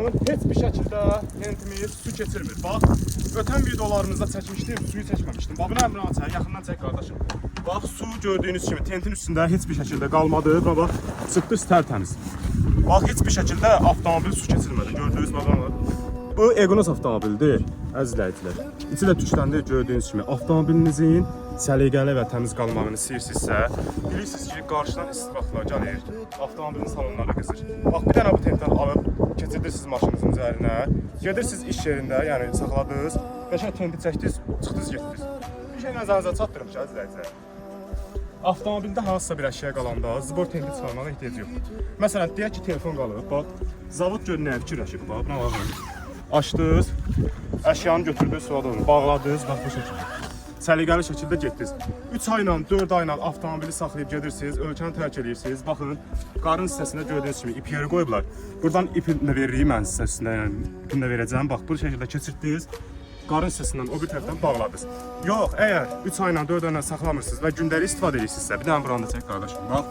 Baxın, heç bir şəkildə tentimiz su keçirmir. Bax, ötən videolarımızda çəkmişdim, suyu çəkməmişdim. Bax, bunu əmrə çək, yaxından çək qardaşım. Bax, su gördüyünüz kimi tentin üstündə heç bir şəkildə qalmadı. Bura bax, çıxdı tərtəmiz. Bax, heç bir şəkildə avtomobil su keçirmədi. Gördüyünüz baxın. Bu Equinox avtomobildir, əzizləyicilər. İçi də tükləndir, gördüyünüz kimi. Avtomobilinizin səliqəli və təmiz qalmağını istəyirsinizsə, bilirsiniz ki, qarşıdan isti vaxtlar gəlir, avtomobilin salonları qızır. Bax, bir dənə bu tentdən alıb keçirirsiniz maşınınızın üzərinə, gedirsiniz iş yerində, yəni saxladınız, qəşəng tenti çəkdiniz, çıxdınız, getdiniz. Bir şey nəzərinizə çatdırım ki, əzizləyicilər. Avtomobildə hansısa bir əşya qalanda zbor tenti çıxarmağa ehtiyac yoxdur. Məsələn, deyək ki, telefon qalıb, bax, zavod gör nəyə fikirləşib, bax, buna baxın. Açdınız, əşyanı götürdünüz, suladınız, bağladınız, bax bu şəkildə. Səliqəli şəkildə getdiniz. 3 ayla, 4 ayla avtomobili saxlayıb gedirsiniz, ölkəni tərk edirsiniz. Baxın, qarın hissəsində gördüyünüz kimi ip yeri qoyublar. Buradan ipini də veririk mən sizə üstündə, yəni ipini də verəcəm. Bax, bu şəkildə keçirdiniz, qarın hissəsindən o bir tərəfdən bağladınız. Yox, əgər 3 ayla, 4 ayla saxlamırsınız və gündəlik istifadə edirsinizsə, bir dənə buranda çək qardaşım, bax.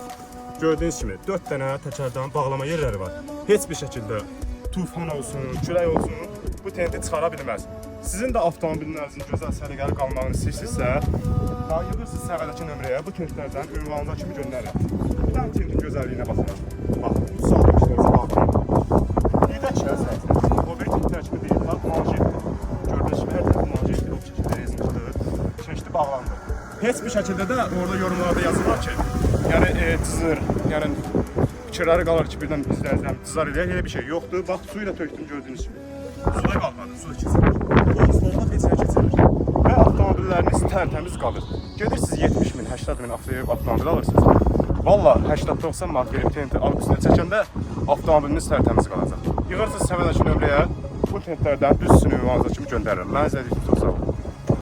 Gördüyünüz kimi 4 dənə təkərdən bağlama yerləri var. Heç bir şəkildə tufan olsun, külək olsun, bu tenti çıxara bilməz. Sizin də avtomobilinizin gözəl səliqəli qalmağını istəyirsinizsə, yığırsınız səviyyədəki nömrəyə, bu tentlərdən ünvanında kimi göndərin. Bir dənə tentin gözəlliyinə baxın. Bax, 3 saat işlərsə baxın. Bir də ki, o bir tentlər kimi deyil, bax, manjetdir. Gördüyünüz kimi, hər tərəfi manjetdir, o şəkildə rezmişdir, çeşitli bağlandı. Heç bir şəkildə də orada yorumlarda yazılır ki, yəni cızır, yəni fikirləri qalır ki, birdən izləyicilərim cızar eləyək, elə bir şey yoxdur. Bax, suyu da tökdüm gördüyünüz kimi. Suda qalmadı, suda keçirir. Tozlarla heç nə keçirir. Və avtomobilləriniz tərtəmiz qalır. Gedirsiniz 70 min, 80 min avtomobil alırsınız. Valla 80-90 manat verib tenti alıb üstünə çəkəndə avtomobiliniz tərtəmiz qalacaq. Yığırsınız səviyyədəki nömrəyə, bu tentlərdən düz sizin ünvanınıza kimi göndərirəm. Mən izlədiyiniz üçün çox sağ olun.